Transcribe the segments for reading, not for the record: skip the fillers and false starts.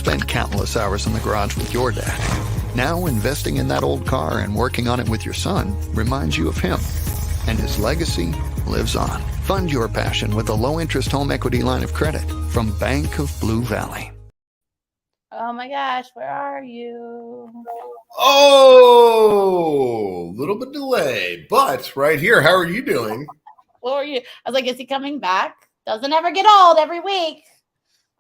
spent countless hours in the garage with your dad. Now investing in that old car and working on it with your son reminds you of him. And his legacy lives on. Fund your passion with a low-interest home equity line of credit from Bank of Blue Valley. Oh my gosh, where are you? Oh, a little bit delay, but right here. How are you doing? Where are you? I was like, is he coming back? Doesn't ever get old every week.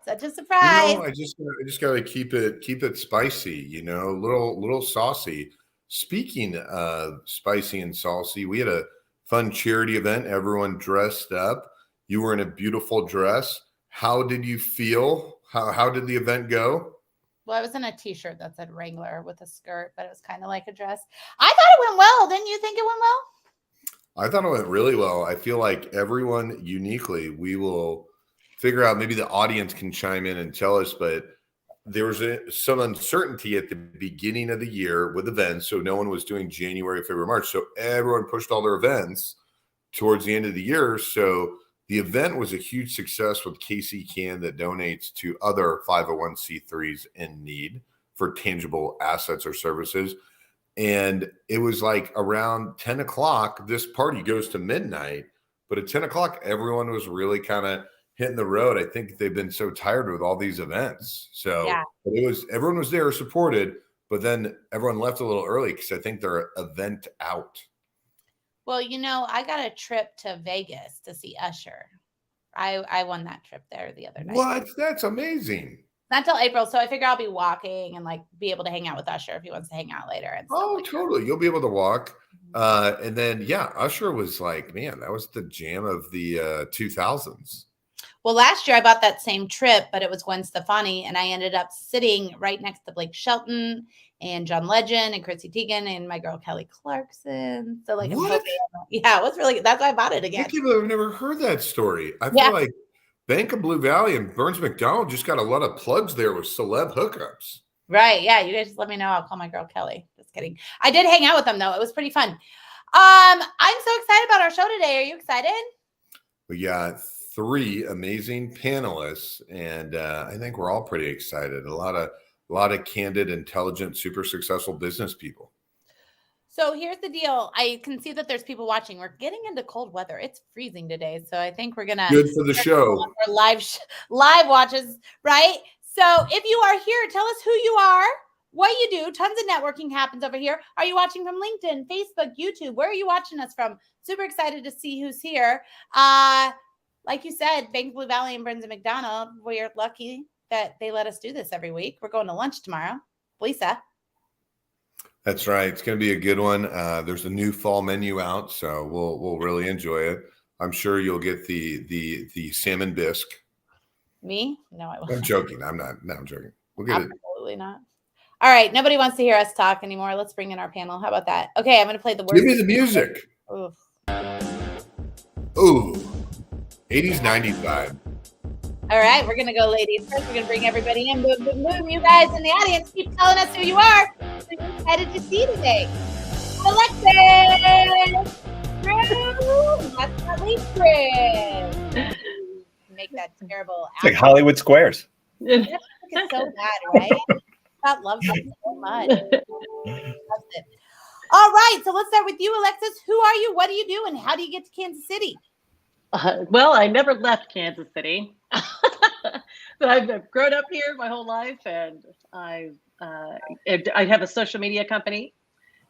Such a surprise. I just gotta keep it spicy, little saucy. Speaking of spicy and saucy, we had a fun charity event. Everyone dressed up. You were in a beautiful dress. How did you feel? How did the event go? Well, I was in a t-shirt that said Wrangler with a skirt, but it was kind of like a dress. I thought it went well. Didn't you think it went well? I thought it went really well. I feel like everyone uniquely, we will figure out, maybe the audience can chime in and tell us, but there was some uncertainty at the beginning of the year with events. So no one was doing January, February, March. So everyone pushed all their events towards the end of the year. So the event was a huge success with KC Can that donates to other 501c3s in need for tangible assets or services. And it was like around 10 o'clock, this party goes to midnight, but at 10 o'clock, everyone was really kind of hitting the road. I think they've been so tired with all these events. So yeah. Everyone was there, supported, but then everyone left a little early because I think they're event out. Well, I got a trip to Vegas to see Usher. I won that trip there the other night. What? That's amazing. Not till April, so I figure I'll be walking and be able to hang out with Usher if he wants to hang out later. And totally. You'll be able to walk. And then, Usher was like, man, that was the jam of the 2000s. Well, last year I bought that same trip, but it was Gwen Stefani, and I ended up sitting right next to Blake Shelton and John Legend and Chrissy Teigen and my girl Kelly Clarkson. So it was really good. That's why I bought it again. People have never heard that story. I feel like Bank of Blue Valley and Burns McDonnell just got a lot of plugs there with celeb hookups. Right. Yeah. You guys just let me know. I'll call my girl Kelly. Just kidding. I did hang out with them though. It was pretty fun. I'm so excited about our show today. Are you excited? We got 3 amazing panelists, and I think we're all pretty excited. A lot of candid, intelligent, super successful business people. So here's the deal. I can see that there's people watching. We're getting into cold weather. It's freezing today, so I think we're gonna good for the show. Live watches, right? So if you are here, tell us who you are, what you do. Tons of networking happens over here. Are you watching from LinkedIn, Facebook, YouTube? Where are you watching us from? Super excited to see who's here. Like you said, Bank of Blue Valley and Burns and McDonnell, we're lucky that they let us do this every week. We're going to lunch tomorrow. Lisa. That's right. It's going to be a good one. There's a new fall menu out, so we'll really enjoy it. I'm sure you'll get the salmon bisque. Me? No, I won't. I'm joking. I'm not. No, I'm joking. We'll get Absolutely not. All right. Nobody wants to hear us talk anymore. Let's bring in our panel. How about that? Okay. I'm going to play the words. Give me the music. Ooh. 80s, 90s vibe. All right, we're going to go ladies first. We're going to bring everybody in. Boom, boom, boom. You guys in the audience, keep telling us who you are. Who you're excited to see today. Alexis! Drew! That's not Chris. Make that terrible. It's like Hollywood Squares. It's so bad, right? God loves us so much. Loves it. All right, so let's start with you, Alexis. Who are you? What do you do? And how do you get to Kansas City? Well, I never left Kansas City. So I've grown up here my whole life, and I have a social media company,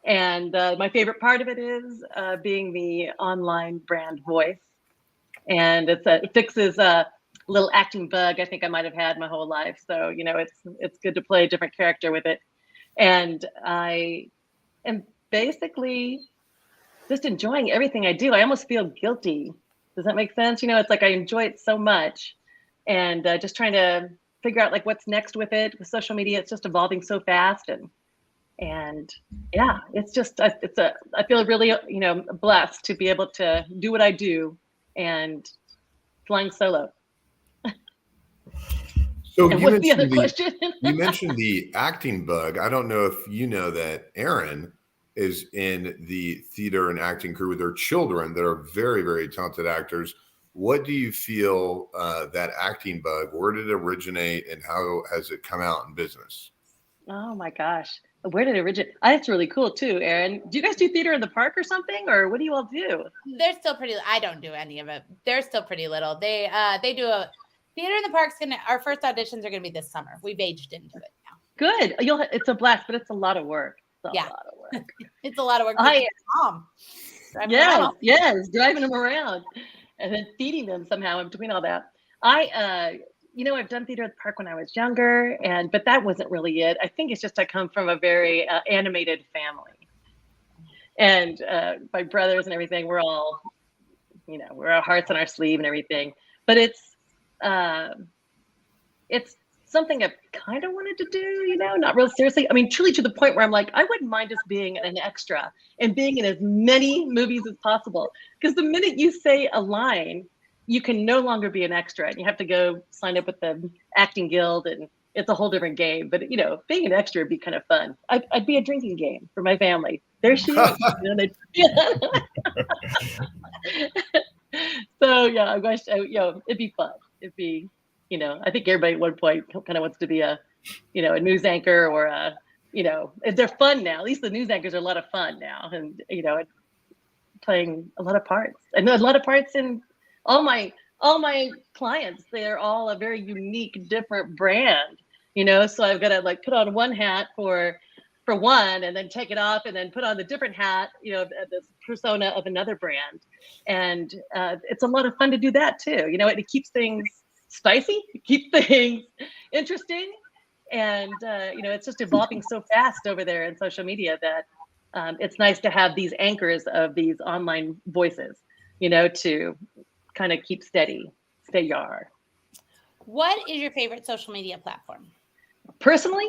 and my favorite part of it is being the online brand voice, and it fixes a little acting bug I think I might have had my whole life. So it's good to play a different character with it, and I am basically just enjoying everything I do. I almost feel guilty. Does that make sense? It's like I enjoy it so much, and just trying to figure out what's next with it. With social media, it's just evolving so fast, and yeah, it's just I feel really blessed to be able to do what I do and flying solo. So and what's the other question? You mentioned the acting bug. I don't know if you know that Erin is in the theater and acting crew with their children that are very, very talented actors. what do you feel that acting bug, where did it originate and how has it come out in business? Oh my gosh. Where did it originate? That's really cool too, Aaron. Do you guys do theater in the park or something? Or what do you all do? They're still pretty. I don't do any of it. They're still pretty little. They do a theater in the park's our first auditions are gonna be this summer. We've aged into it now. Good. It's a blast, but it's a lot of work. It's a lot of work. It's a lot of work. Yes, driving them around and then feeding them somehow in between all that. I've done theater at the park when I was younger, but that wasn't really it. I think it's just I come from a very animated family, and my brothers and everything. We're all, we're our hearts on our sleeve and everything. But it's something I kind of wanted to do, not real seriously. I mean, truly to the point where I'm like, I wouldn't mind just being an extra and being in as many movies as possible. Because the minute you say a line, you can no longer be an extra and you have to go sign up with the acting guild and it's a whole different game. But, being an extra would be kind of fun. I'd be a drinking game for my family. There she is. So, yeah, I wish, it'd be fun. It'd be, I think everybody at one point kind of wants to be a news anchor or they're fun now. At least the news anchors are a lot of fun now and, playing a lot of parts and a lot of parts in all my clients. They're all a very unique, different brand, so I've got to put on one hat for one and then take it off and then put on the different hat, this persona of another brand. And it's a lot of fun to do that too. It keeps things spicy, keep things interesting. And, it's just evolving so fast over there in social media that it's nice to have these anchors of these online voices, to kind of keep stay yar. What is your favorite social media platform? Personally,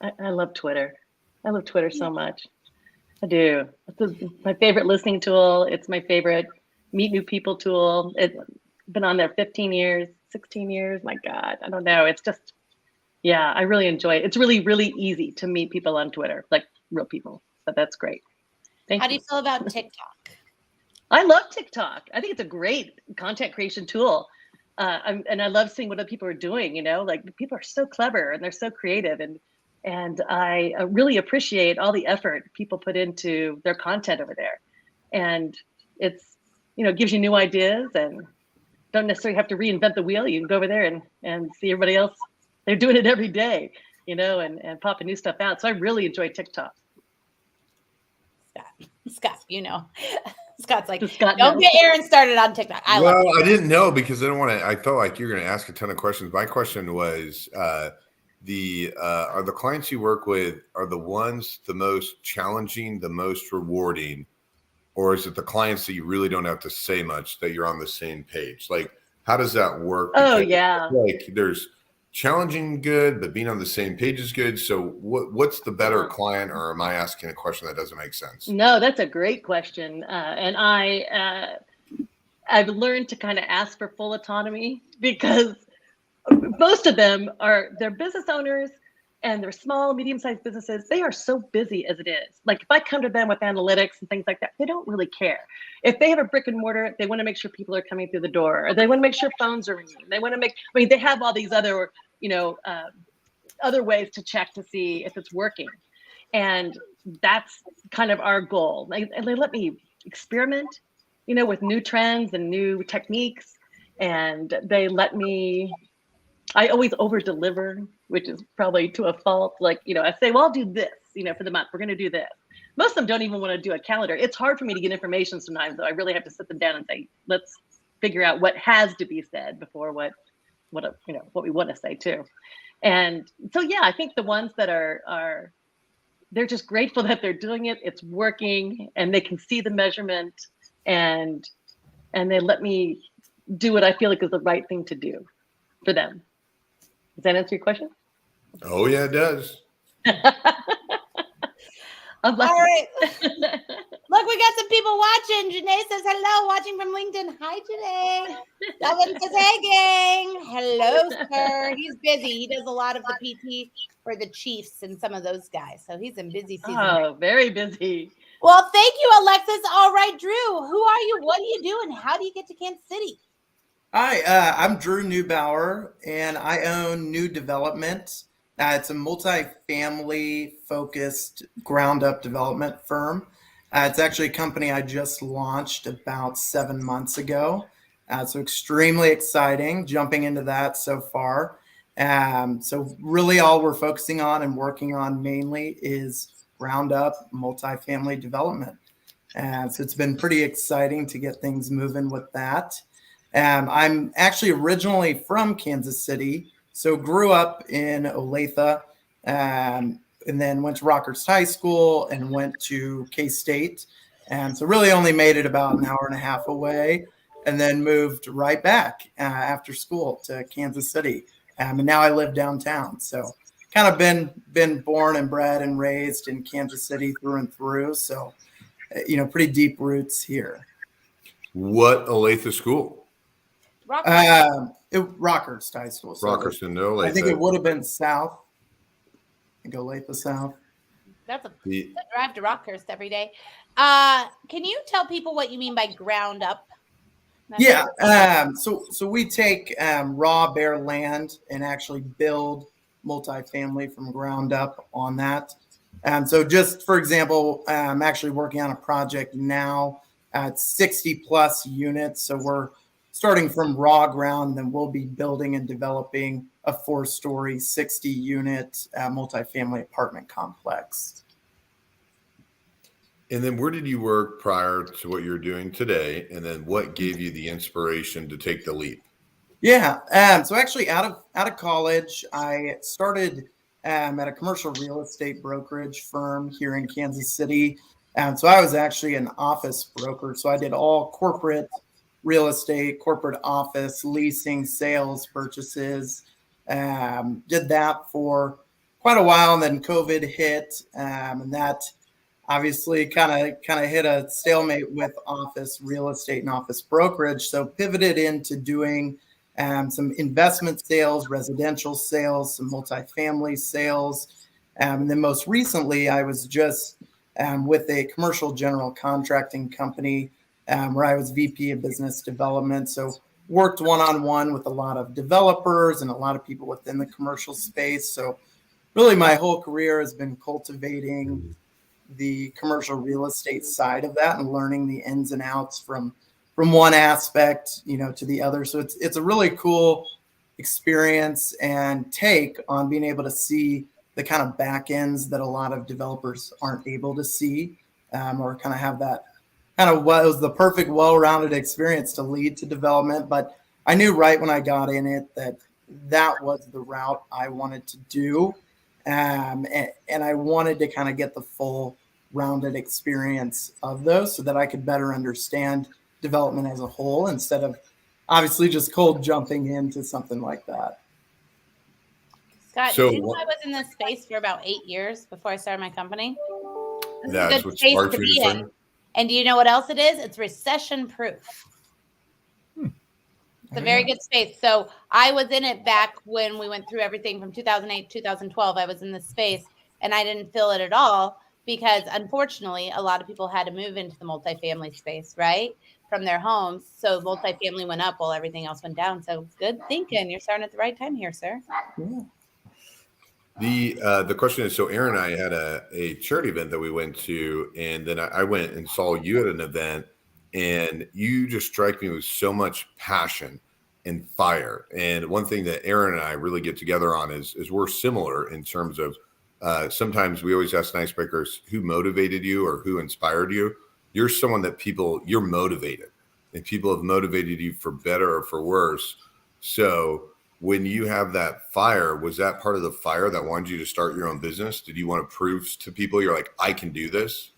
I love Twitter. I love Twitter so much. I do. It's my favorite listening tool. It's my favorite meet new people tool. It's been on there 15 years, 16 years. My God, I don't know. It's just, I really enjoy it. It's really, really easy to meet people on Twitter, like real people. So that's great. How do you feel about TikTok? I love TikTok. I think it's a great content creation tool. And I love seeing what other people are doing, people are so clever and they're so creative. And I really appreciate all the effort people put into their content over there. And it's, gives you new ideas and don't necessarily have to reinvent the wheel. You can go over there and see everybody else. They're doing it every day, and popping new stuff out. So I really enjoy TikTok. Scott, Scott's like, don't get Aaron started on TikTok. I didn't know because I felt like you were going to ask a ton of questions. My question was, are the clients you work with, are the ones the most challenging, the most rewarding, or is it the clients that you really don't have to say much, that you're on the same page? Like, how does that work? Because there's challenging good, but being on the same page is good. So what's the better client, or am I asking a question that doesn't make sense? No, that's a great question. And I've learned to kind of ask for full autonomy because most of them they're business owners and they're small, medium-sized businesses. They are so busy as it is. Like if I come to them with analytics and things like that, they don't really care. If they have a brick and mortar, they want to make sure people are coming through the door, or they want to make sure phones are ringing. They want to they have all these other, other ways to check to see if it's working. And that's kind of our goal. And they let me experiment, with new trends and new techniques. And they let me, I always over deliver, which is probably to a fault. I say, well, I'll do this, for the month, we're going to do this. Most of them don't even want to do a calendar. It's hard for me to get information sometimes, though. I really have to sit them down and say, let's figure out what has to be said before what we want to say too. And so, I think the ones that are they're just grateful that they're doing it. It's working and they can see the measurement and they let me do what I feel like is the right thing to do for them. Does that answer your question? Oh, yeah, it does. All right. Look, we got some people watching. Janae says hello, watching from LinkedIn. Hi, Janae. Delvin says, hey, gang. Hello, sir. He's busy. He does a lot of the PT for the Chiefs and some of those guys. So he's in busy season. Oh, very busy. Well, thank you, Alexis. All right, Drew, who are you? What do you do? And how do you get to Kansas City? Hi, I'm Drew Neubauer, and I own New Development. It's a multi-family focused ground up development firm. It's actually a company I just launched about 7 months ago. So extremely exciting jumping into that so far. So really all we're focusing on and working on mainly is ground up multi-family development. So it's been pretty exciting to get things moving with that. I'm actually originally from Kansas City, so grew up in Olathe, and then went to Rockhurst High School and went to K-State. And so really only made it about an hour and a half away, and then moved right back after school to Kansas City. And now I live downtown. So kind of been born and bred and raised in Kansas City through and through. So, pretty deep roots here. What Olathe school? Rockhurst High School. So Rockhurst and Olathe. I think it would have been south. I think Olathe South. That's a drive to Rockhurst every day. Can you tell people what you mean by ground up? Yeah. So we take raw bare land and actually build multifamily from ground up on that. So just for example, I'm actually working on a project now at 60 plus units. So we're starting from raw ground, then we'll be building and developing a 4-story, 60-unit multifamily apartment complex. And then where did you work prior to what you're doing today? And then what gave you the inspiration to take the leap? Yeah. So actually out of college, I started at a commercial real estate brokerage firm here in Kansas City. So I was actually an office broker. So I did all corporate real estate, corporate office, leasing, sales, purchases. Did that for quite a while, and then COVID hit, and that obviously kind of hit a stalemate with office real estate and office brokerage. So pivoted into doing some investment sales, residential sales, some multifamily sales, and then most recently I was just with a commercial general contracting company. Where I was VP of business development. So worked one-on-one with a lot of developers and a lot of people within the commercial space. So really my whole career has been cultivating the commercial real estate side of that and learning the ins and outs from one aspect, to the other. So it's a really cool experience and take on being able to see the kind of back ends that a lot of developers aren't able to see, or kind of have that kind of what was the perfect, well-rounded experience to lead to development. But I knew right when I got in it that was the route I wanted to do. And I wanted to kind of get the full rounded experience of those so that I could better understand development as a whole instead of obviously just cold jumping into something like that. Scott, did you know I was in this space for about 8 years before I started my company? That's what sparked you to start. And do you know what else it is? It's recession proof. It's a very good space. So I was in it back when we went through everything from 2008 to 2012. I was in this space and I didn't feel it at all because unfortunately, a lot of people had to move into the multifamily space, right? From their homes. So multifamily went up while everything else went down. So good thinking. You're starting at the right time here, sir. Yeah. The question is, so Aaron and I had a charity event that we went to, and then I went and saw you at an event, and you just strike me with so much passion and fire. And one thing that Aaron and I really get together on is we're similar in terms of sometimes we always ask icebreakers, who motivated you or who inspired you? You're someone that you're motivated, and people have motivated you for better or for worse. So when you have that fire, was that part of the fire that wanted you to start your own business? Did you want to prove to people you're like, I can do this?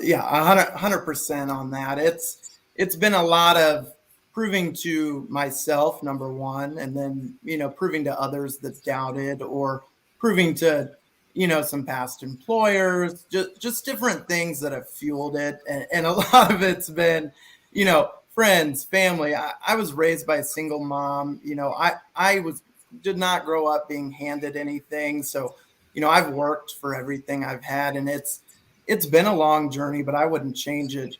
Yeah, 100% on that. It's been a lot of proving to myself, number one, and then, proving to others that doubted, or proving to, some past employers, just different things that have fueled it. And a lot of it's been, friends, family. I was raised by a single mom. I did not grow up being handed anything. So, I've worked for everything I've had, and it's been a long journey, but I wouldn't change it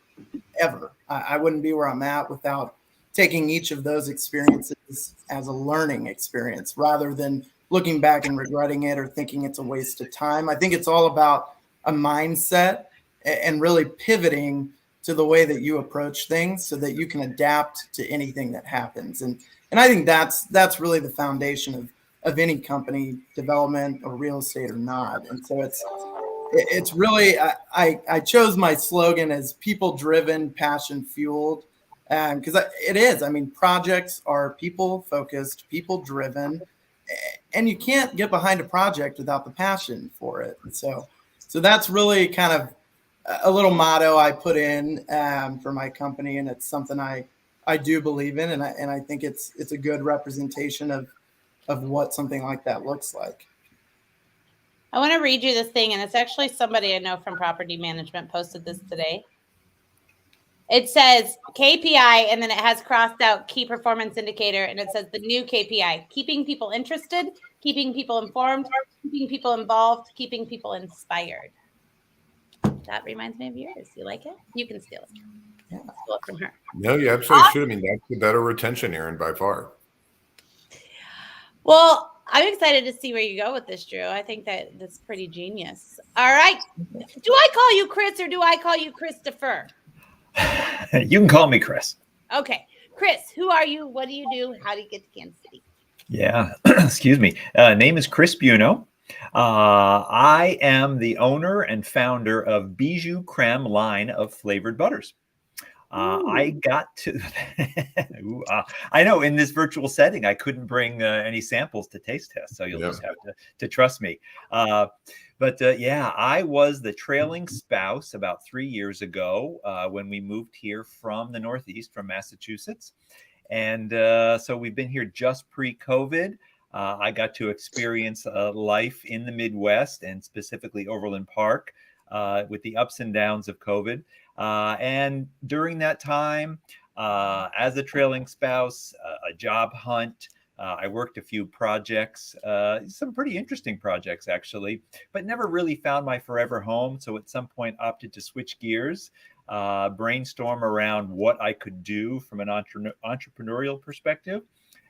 ever. I wouldn't be where I'm at without taking each of those experiences as a learning experience rather than looking back and regretting it or thinking it's a waste of time. I think it's all about a mindset and really pivoting to the way that you approach things so that you can adapt to anything that happens. And I think that's really the foundation of any company development or real estate or not. And so it's really, I chose my slogan as people driven, passion fueled. Because it is. I mean, projects are people focused, people driven, and you can't get behind a project without the passion for it. And so that's really kind of a little motto I put in for my company, and it's something I do believe in, and I think it's a good representation of what something like that looks like. I want to read you this thing, and it's actually somebody I know from property management posted this today. It says KPI, and then it has crossed out key performance indicator, and it says the new KPI, keeping people interested, keeping people informed, keeping people involved, keeping people inspired. That reminds me of yours. You like it? You can steal it. Yeah. Steal it from her. No, you absolutely should. I mean, that's the better retention, Aaron, by far. Well, I'm excited to see where you go with this, Drew. I think that's pretty genius. All right. Do I call you Chris or do I call you Christopher? You can call me Chris. Okay. Chris, who are you? What do you do? How do you get to Kansas City? Yeah. Excuse me. Name is Chris Buono. I am the owner and founder of Bijoux Crème line of flavored butters. I got to, I know in this virtual setting, I couldn't bring any samples to taste test. So you'll just have to trust me. But I was the trailing spouse about 3 years ago when we moved here from the Northeast, from Massachusetts. And so we've been here just pre-COVID. I got to experience life in the Midwest and specifically Overland Park with the ups and downs of COVID. And during that time, as a trailing spouse, a job hunt, I worked a few projects, some pretty interesting projects, actually, but never really found my forever home. So at some point opted to switch gears, brainstorm around what I could do from an entrepreneurial perspective.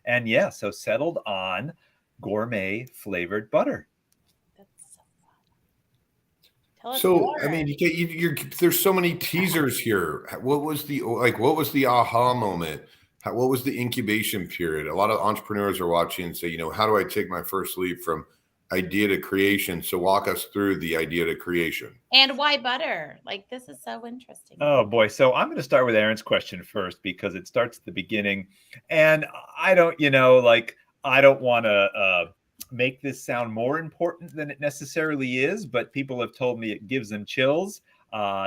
And so settled on gourmet flavored butter. So, I mean, there's so many teasers here. What was the aha moment? What was the incubation period? A lot of entrepreneurs are watching and say, how do I take my first leap from idea to creation? So walk us through the idea to creation. And why butter? Like, this is so interesting. Oh boy. So I'm going to start with Aaron's question first because it starts at the beginning. And I don't want to make this sound more important than it necessarily is, but people have told me it gives them chills,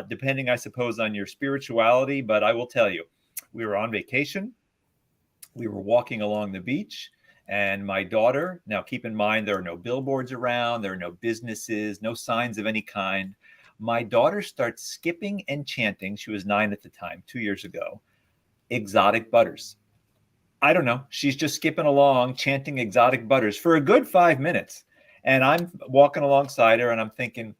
depending, I suppose, on your spirituality. But I will tell you, we were on vacation. We were walking along the beach, and my daughter, now keep in mind, there are no billboards around, there are no businesses, no signs of any kind. My daughter starts skipping and chanting. She was 9 at the time, 2 years ago. Exotic butters. I don't know. She's just skipping along, chanting exotic butters for a good 5 minutes. And I'm walking alongside her and I'm thinking,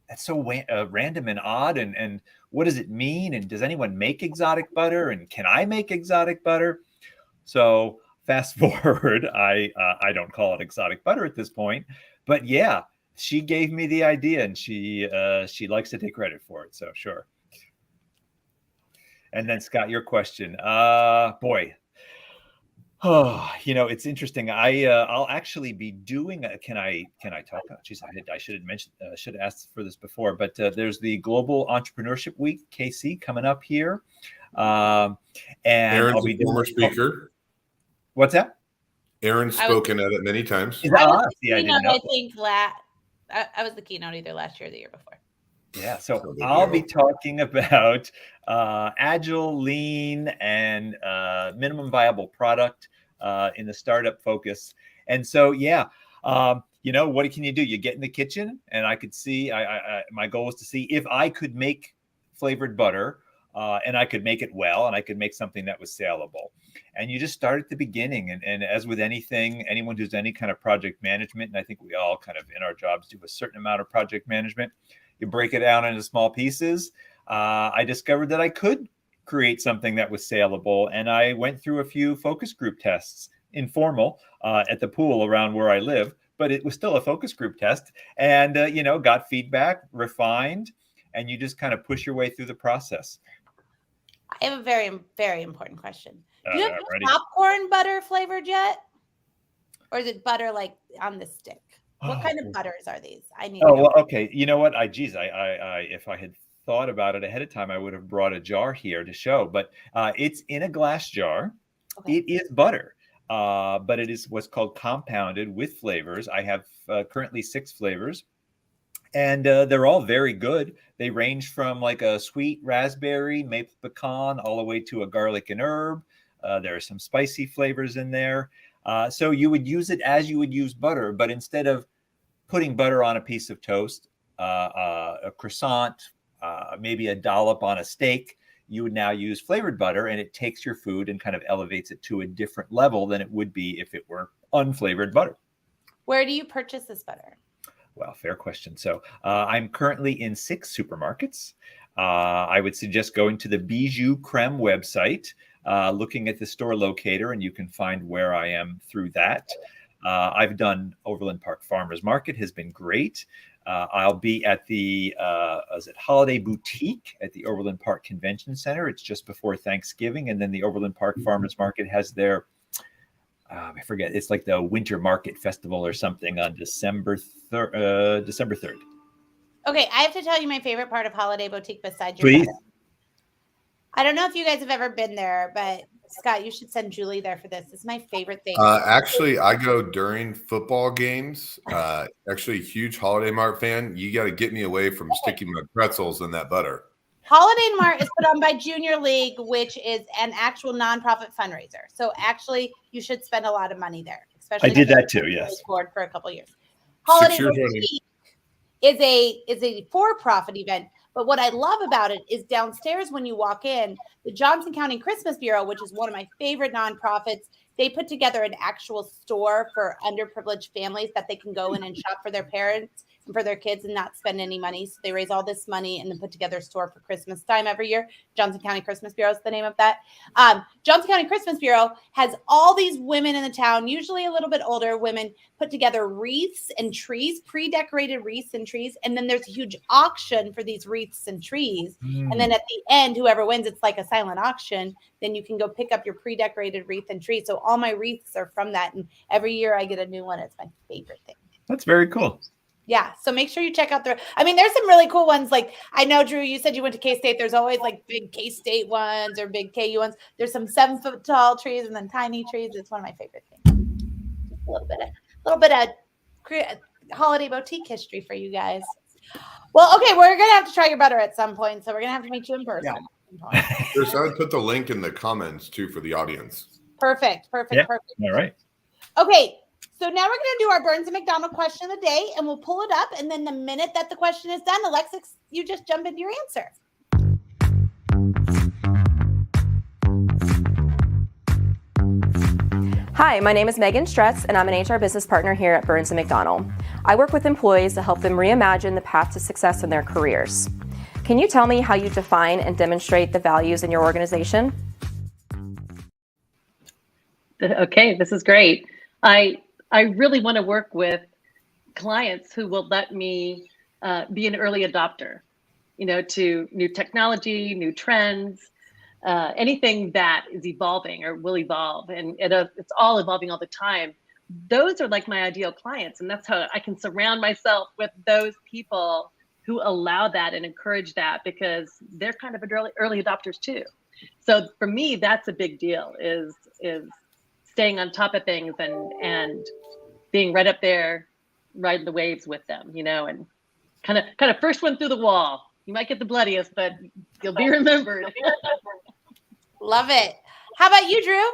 that's so random and odd. And what does it mean? And does anyone make exotic butter? And can I make exotic butter? So fast forward, I don't call it exotic butter at this point, but she gave me the idea and she likes to take credit for it. So sure. And then Scott, your question, boy. Oh, it's interesting. I'll actually be doing. Can I talk? Geez, I should have asked for this before. But there's the Global Entrepreneurship Week (KC) coming up here, and Aaron's I'll be a former speaker. What's that? Aaron's spoken at it many times. I was the keynote either last year or the year before. Yeah, so I'll be talking about agile, lean, and minimum viable product in the startup focus. And so, what can you do? You get in the kitchen, and I could see. My goal was to see if I could make flavored butter, and I could make it well, and I could make something that was saleable. And you just start at the beginning. And as with anything, anyone who's any kind of project management, and I think we all kind of in our jobs do a certain amount of project management. You break it down into small pieces. I discovered that I could create something that was saleable, and I went through a few focus group tests, informal, at the pool around where I live, but it was still a focus group test, and got feedback, refined, and you just kind of push your way through the process. I have a very, very important question. Do you have Ready? popcorn butter flavored yet? Or is it butter like on the stick? What kind of butters are these? I need to know. Well, okay. You know what? I if I had thought about it ahead of time, I would have brought a jar here to show, but it's in a glass jar. Okay. It is butter, but it is what's called compounded with flavors. I have currently 6 flavors, and they're all very good. They range from like a sweet raspberry, maple pecan, all the way to a garlic and herb. There are some spicy flavors in there. So you would use it as you would use butter, but instead of putting butter on a piece of toast, a croissant, maybe a dollop on a steak, you would now use flavored butter, and it takes your food and kind of elevates it to a different level than it would be if it were unflavored butter. Where do you purchase this butter? Well, fair question. So I'm currently in 6 supermarkets. I would suggest going to the Bijoux Crème website, looking at the store locator, and you can find where I am through that. I've done Overland Park Farmers Market, has been great. I'll be at the Holiday Boutique at the Overland Park Convention Center. It's just before Thanksgiving, and then the Overland Park Farmers Market has their I forget, it's like the Winter Market Festival or something on December 3rd. Okay, I have to tell you my favorite part of Holiday Boutique besides your Please. butter. I don't know if you guys have ever been there, but Scott, you should send Julie there for this. It's my favorite thing. Actually, I go during football games. Actually, huge Holiday Mart fan. You got to get me away from sticking my pretzels in that butter. Holiday Mart is put on by Junior League, which is an actual nonprofit fundraiser. So actually, you should spend a lot of money there. Especially I did that too. Yes. For a couple of years. Holiday 6 years Boutique is a for-profit event. But what I love about it is downstairs when you walk in, the Johnson County Christmas Bureau, which is one of my favorite nonprofits, they put together an actual store for underprivileged families that they can go in and shop for their parents and for their kids and not spend any money. So they raise all this money and then put together a store for Christmas time every year. Johnson County Christmas Bureau is the name of that. Johnson County Christmas Bureau has all these women in the town, usually a little bit older women, put together wreaths and trees, pre-decorated wreaths and trees. And then there's a huge auction for these wreaths and trees. And then at the end, whoever wins, it's like a silent auction. Then you can go pick up your pre-decorated wreath and tree. So all my wreaths are from that. And every year I get a new one. It's my favorite thing. That's very cool. Yeah. So make sure you check out there's some really cool ones. Like I know, Drew, you said you went to K-State. There's always like big K-State ones or big KU ones. There's some 7-foot tall trees and then tiny trees. It's one of my favorite things. A little bit of Holiday Boutique history for you guys. Well, okay. We're going to have to try your butter at some point. So we're going to have to meet you in person. Yeah. Chris, I would put the link in the comments too for the audience. Perfect. Yeah. All right. Okay. So now we're going to do our Burns and McDonnell question of the day, and we'll pull it up. And then the minute that the question is done, Alexis, you just jump into your answer. Hi, my name is Megan Stretz, and I'm an HR business partner here at Burns and McDonnell. I work with employees to help them reimagine the path to success in their careers. Can you tell me how you define and demonstrate the values in your organization? Okay, this is great. I really want to work with clients who will let me be an early adopter, to new technology, new trends, anything that is evolving or will evolve. And it's all evolving all the time. Those are like my ideal clients. And that's how I can surround myself with those people who allow that and encourage that, because they're kind of early adopters too. So for me, that's a big deal is staying on top of things and being right up there, riding the waves with them, and kind of first one through the wall. You might get the bloodiest, but you'll be remembered. Love it. How about you, Drew?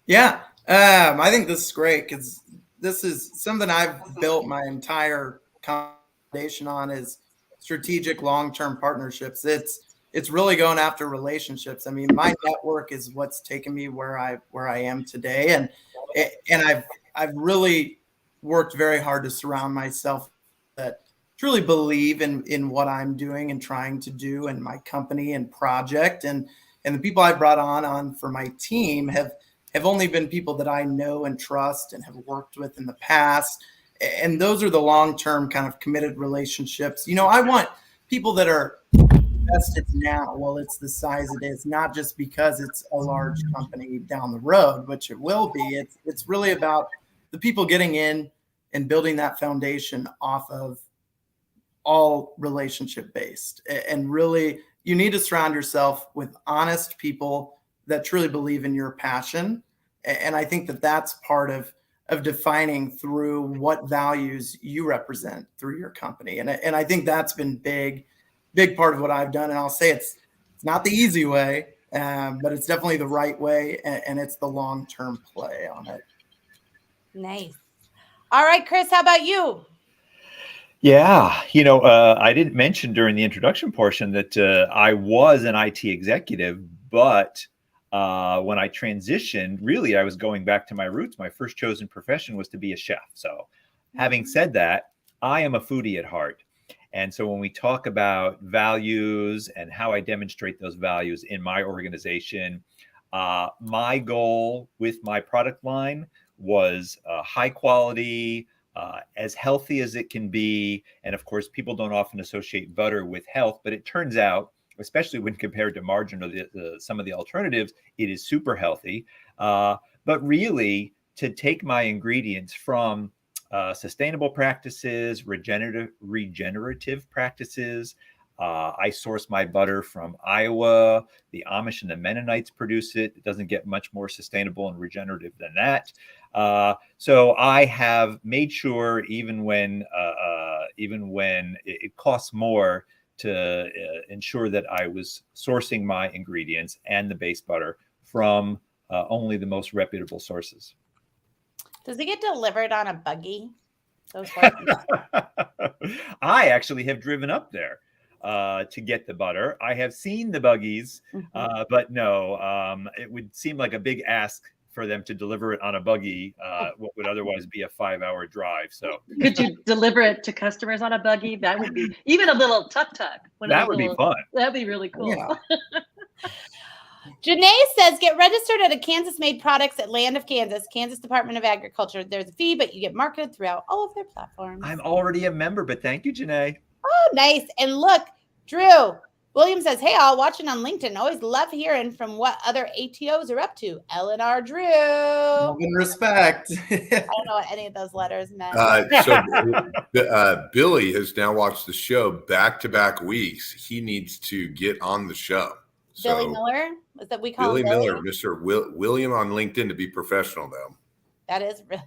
Yeah, I think this is great because this is something I've built my entire foundation on is strategic long-term partnerships. It's really going after relationships. I mean, my network is what's taken me where I am today, and I've really worked very hard to surround myself that truly believe in what I'm doing and trying to do in my company and project. And the people I brought on for my team have only been people that I know and trust and have worked with in the past. And those are the long-term kind of committed relationships. I want people that are invested now while it's the size it is, not just because it's a large company down the road, which it will be. It's really about the people getting in and building that foundation off of all relationship based. And really, you need to surround yourself with honest people that truly believe in your passion. And I think that that's part of defining through what values you represent through your company. And I think that's been big part of what I've done. And I'll say it's not the easy way, but it's definitely the right way. And it's the long-term play on it. Nice. All right, Chris, how about you? Yeah, I didn't mention during the introduction portion that I was an IT executive, but when I transitioned, really, I was going back to my roots. My first chosen profession was to be a chef. So having said that, I am a foodie at heart. And so when we talk about values and how I demonstrate those values in my organization, my goal with my product line was high quality, as healthy as it can be. And of course, people don't often associate butter with health, but it turns out, especially when compared to margarine or some of the alternatives, it is super healthy. But really, to take my ingredients from sustainable practices, regenerative practices. I source my butter from Iowa. The Amish and the Mennonites produce it. It doesn't get much more sustainable and regenerative than that. So I have made sure, even when it costs more, to ensure that I was sourcing my ingredients and the base butter from only the most reputable sources. Does it get delivered on a buggy? I actually have driven up there to get the butter. I have seen the buggies, but no, it would seem like a big ask for them to deliver it on a buggy, what would otherwise be a 5-hour drive. So could you deliver it to customers on a buggy? That would be even a little tuk-tuk. That would be fun. That'd be really cool. Yeah. Janae says, get registered at a Kansas-made products at Land of Kansas, Kansas Department of Agriculture. There's a fee, but you get marketed throughout all of their platforms. I'm already a member, but thank you, Janae. Oh, nice. And look, Drew William says, hey, all watching on LinkedIn. Always love hearing from what other ATOs are up to. L&R Drew. Love and respect. I don't know what any of those letters meant. Billy has now watched the show back-to-back weeks. He needs to get on the show. Billy Miller? Is that we call Billy him Miller, Mr. William on LinkedIn to be professional, though. That is real.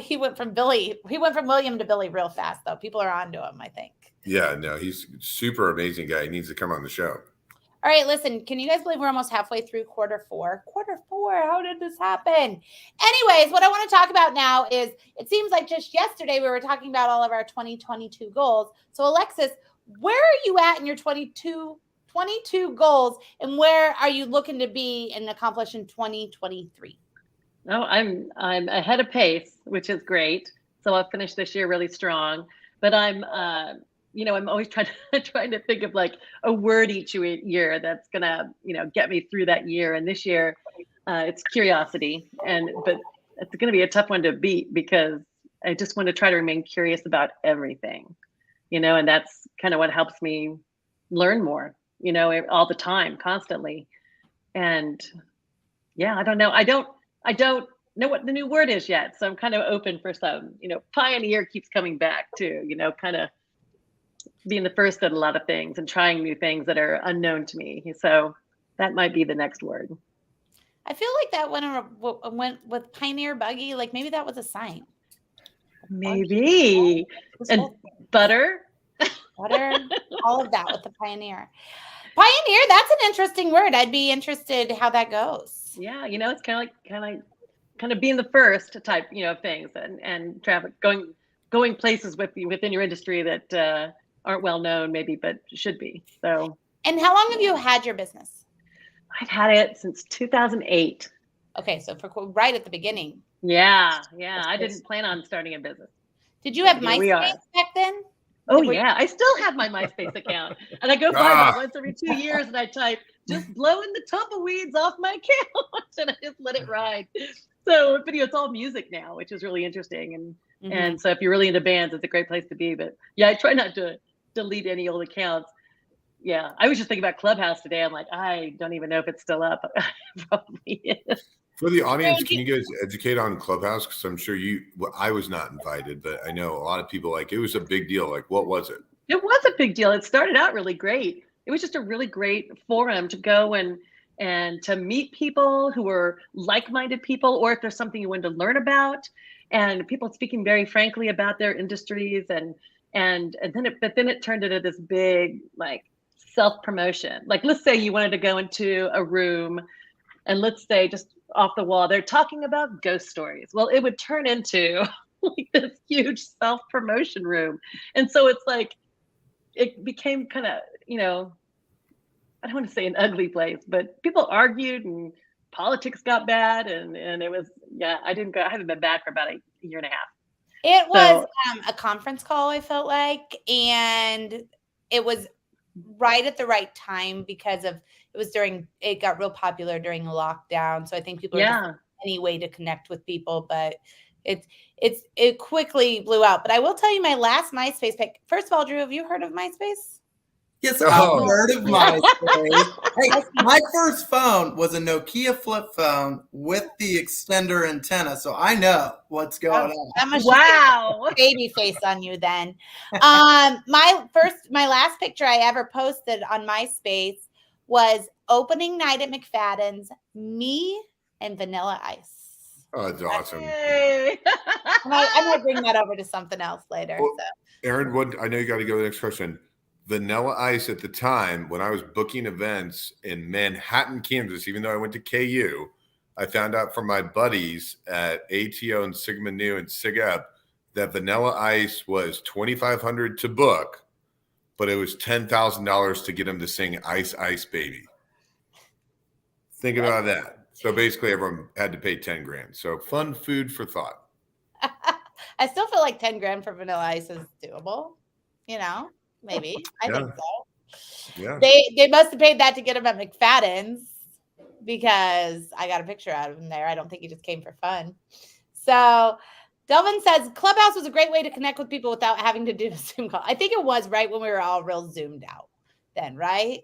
He went from William to Billy real fast, though. People are onto him, I think. Yeah, no, he's a super amazing guy. He needs to come on the show. All right, listen, can you guys believe we're almost halfway through quarter four? Quarter four, how did this happen? Anyways, what I want to talk about now is, it seems like just yesterday we were talking about all of our 2022 goals. So Alexis, where are you at in your 22 goals, and where are you looking to be and accomplish in 2023? No, I'm ahead of pace, which is great. So I'll finish this year really strong. But I'm always trying to think of like a word each year that's gonna, get me through that year. And this year, it's curiosity. But it's gonna be a tough one to beat because I just want to try to remain curious about everything, and that's kind of what helps me learn more, all the time, constantly. And yeah, I don't know. I don't know what the new word is yet. So I'm kind of open for some, pioneer keeps coming back too, kind of being the first at a lot of things and trying new things that are unknown to me. So that might be the next word. I feel like that went with Pioneer Buggy. Like maybe that was a sign. Maybe. And butter. Butter, all of that with the Pioneer. Pioneer, that's an interesting word. I'd be interested how that goes. Yeah, it's kind of being the first type, of things and traffic going places within your industry that aren't well known maybe, but should be. So. And how long have you had your business? I've had it since 2008. Okay, so for right at the beginning. Yeah. I didn't plan on starting a business. Did you have MySpace back then? Oh yeah, I still have my MySpace account, and I go by that once every 2 years, and I type just blowing the tumbleweeds off my account, and I just let it ride. So, but it's all music now, which is really interesting, and so if you're really into bands, it's a great place to be. But yeah, I try not to delete any old accounts. Yeah, I was just thinking about Clubhouse today. I'm like, I don't even know if it's still up. Probably is. For the audience, can you guys educate on Clubhouse? Because I'm sure I was not invited, but I know a lot of people, like, it was a big deal. Like, what was it? It was a big deal. It started out really great. It was just a really great forum to go and to meet people who were like-minded people, or if there's something you wanted to learn about, and people speaking very frankly about their industries, and then it turned into this big, like, self-promotion. Like, let's say you wanted to go into a room, and let's say just off the wall, they're talking about ghost stories. Well, it would turn into like this huge self-promotion room. And so it's like, it became kind of, I don't want to say an ugly place, but people argued and politics got bad. And it was, I haven't been back for about a year and a half. It was a conference call, I felt like, and it was right at the right time because it got real popular during the lockdown. So I think people are any way to connect with people, but it quickly blew out. But I will tell you my last MySpace pick. First of all, Drew, have you heard of MySpace? Yes, I've heard of MySpace. Hey, my first phone was a Nokia flip phone with the extender antenna, so I know what's going on. Wow, baby face on you then. My last picture I ever posted on MySpace was opening night at McFadden's, me and Vanilla Ice. Oh, that's awesome. Hey. I'm gonna bring that over to something else later. Well, Aaron, I know you got to go to the next question. Vanilla Ice at the time, when I was booking events in Manhattan, Kansas, even though I went to KU, I found out from my buddies at ATO and Sigma Nu and SIGUP that Vanilla Ice was $2,500 to book, but it was $10,000 to get them to sing Ice Ice Baby. Think about that. So basically everyone had to pay 10 grand. So fun food for thought. I still feel like 10 grand for Vanilla Ice is doable, maybe. I think so. Yeah. They must have paid that to get him at McFadden's because I got a picture out of him there. I don't think he just came for fun. So Delvin says Clubhouse was a great way to connect with people without having to do a Zoom call. I think it was right when we were all real zoomed out then, right?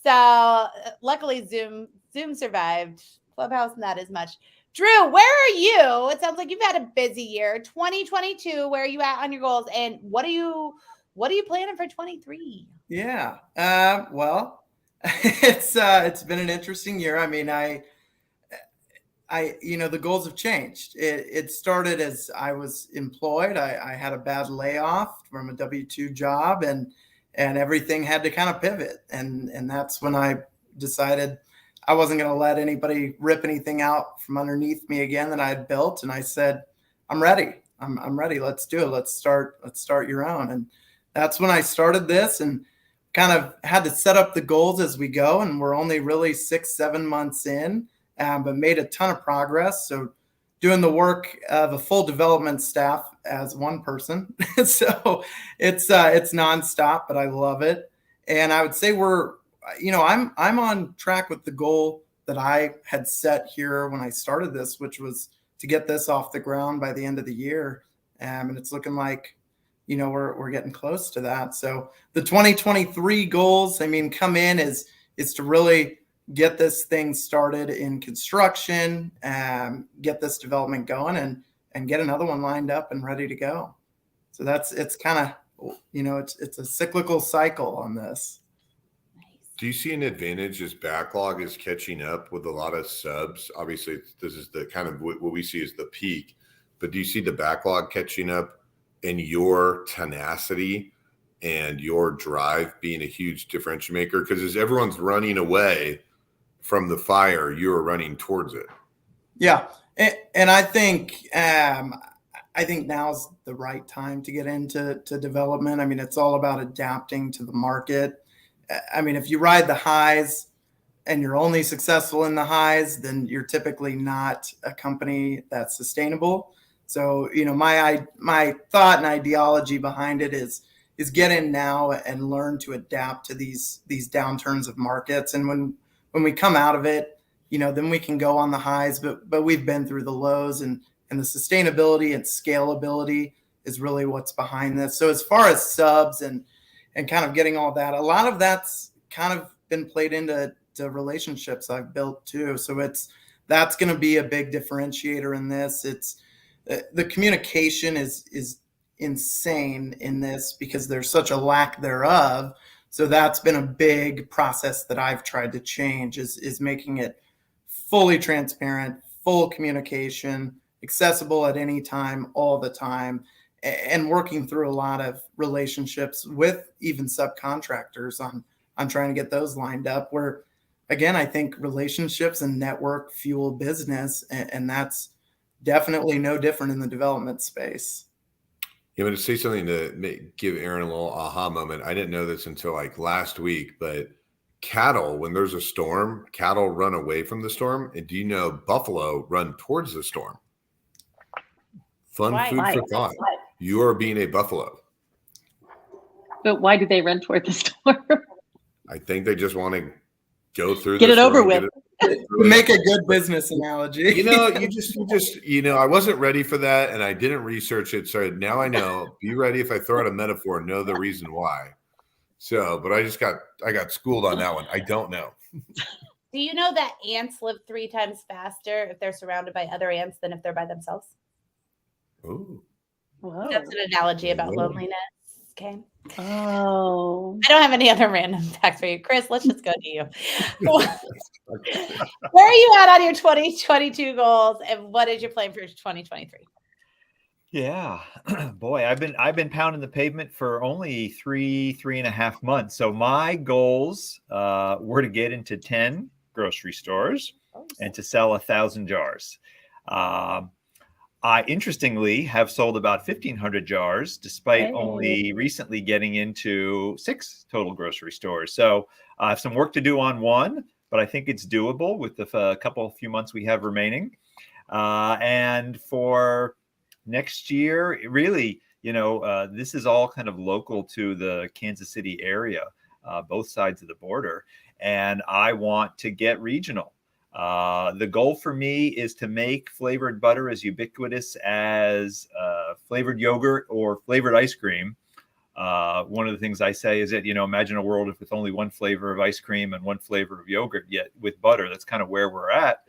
So luckily Zoom survived. Clubhouse not as much. Drew, where are you? It sounds like you've had a busy year. 2022, where are you at on your goals? And what are you planning for 23? Yeah. Well, it's been an interesting year. I mean, the goals have changed. It started as I was employed. I had a bad layoff from a W-2 job, and everything had to kind of pivot. And that's when I decided I wasn't going to let anybody rip anything out from underneath me again that I had built. And I said, I'm ready. I'm ready. Let's do it. Let's start your own. And that's when I started this and kind of had to set up the goals as we go. And we're only really 6-7 months in, but made a ton of progress. So doing the work of a full development staff as one person. So it's nonstop, but I love it. And I would say I'm on track with the goal that I had set here when I started this, which was to get this off the ground by the end of the year. And it's looking like, we're getting close to that. So the 2023 goals, come in is to really get this thing started in construction, get this development going and get another one lined up and ready to go. So it's kind of, it's a cyclical cycle on this. Do you see an advantage as backlog is catching up with a lot of subs? Obviously, this is the kind of what we see as the peak, but do you see the backlog catching up and your tenacity and your drive being a huge differentiator maker? Because as everyone's running away from the fire, you're running towards it. Yeah. And I think now's the right time to get into development. It's all about adapting to the market. If you ride the highs and you're only successful in the highs, then you're typically not a company that's sustainable. So, my thought and ideology behind it is is get in now and learn to adapt to these downturns of markets. And when we come out of it, then we can go on the highs, but we've been through the lows, and the sustainability and scalability is really what's behind this. So as far as subs and kind of getting all that, a lot of that's kind of been played into relationships I've built too. So that's going to be a big differentiator in this. It's the communication is insane in this because there's such a lack thereof. So that's been a big process that I've tried to change is making it fully transparent, full communication, accessible at any time, all the time, and working through a lot of relationships with even subcontractors on trying to get those lined up, where, again, I think relationships and network fuel business, and that's definitely no different in the development space. Yeah, but to say something to give Aaron a little aha moment, I didn't know this until like last week, but cattle, when there's a storm, cattle run away from the storm. And do you know buffalo run towards the storm? Fun Why? food for thought. You are being a buffalo. But why do they run toward the storm? I think they just want to go through. Get it over with. Make a good business analogy. You just, I wasn't ready for that, and I didn't research it. So now I know. Be ready if I throw out a metaphor, know the reason why. So, but I got schooled on that one. I don't know. Do you know that ants live 3 times faster if they're surrounded by other ants than if they're by themselves? Ooh. Whoa. That's an analogy about loneliness. Okay. Oh. I don't have any other random facts for you. Chris, let's just go to you. Where are you at on your 2022 goals, and what is your plan for 2023? Yeah, boy, I've been pounding the pavement for only three and a half months. So my goals were to get into 10 grocery stores and to sell 1,000 jars. I interestingly have sold about 1,500 jars, despite only recently getting into 6 total grocery stores. So I have some work to do on one, but I think it's doable with the few months we have remaining. And for next year, really, this is all kind of local to the Kansas City area, both sides of the border. And I want to get regional. The goal for me is to make flavored butter as ubiquitous as flavored yogurt or flavored ice cream. One of the things I say is that, imagine a world with only one flavor of ice cream and one flavor of yogurt, yet with butter. That's kind of where we're at.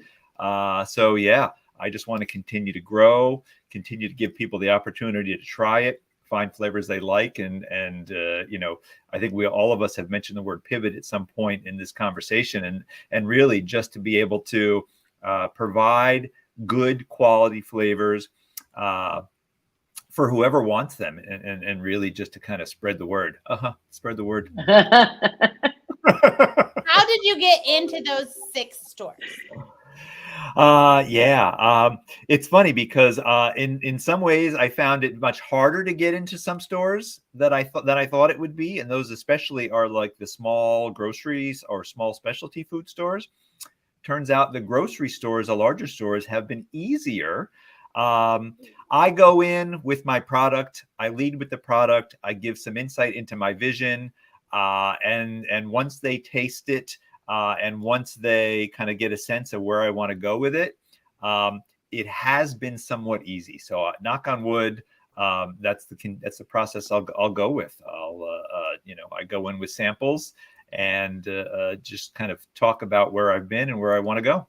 So yeah, I just want to continue to grow, continue to give people the opportunity to try it, find flavors they like. And I think all of us have mentioned the word pivot at some point in this conversation, and really just to be able to provide good quality flavors for whoever wants them, and really just to kind of spread the word. Spread the word. How did you get into those 6 stores? It's funny because in some ways I found it much harder to get into some stores than I thought it would be, and those especially are like the small groceries or small specialty food stores. Turns out the grocery stores, the larger stores, have been easier. I go in with my product, I lead with the product, I give some insight into my vision, and once they taste it, and once they kind of get a sense of where I want to go with it, it has been somewhat easy. So knock on wood, that's the process I'll go with. I go in with samples and just kind of talk about where I've been and where I want to go.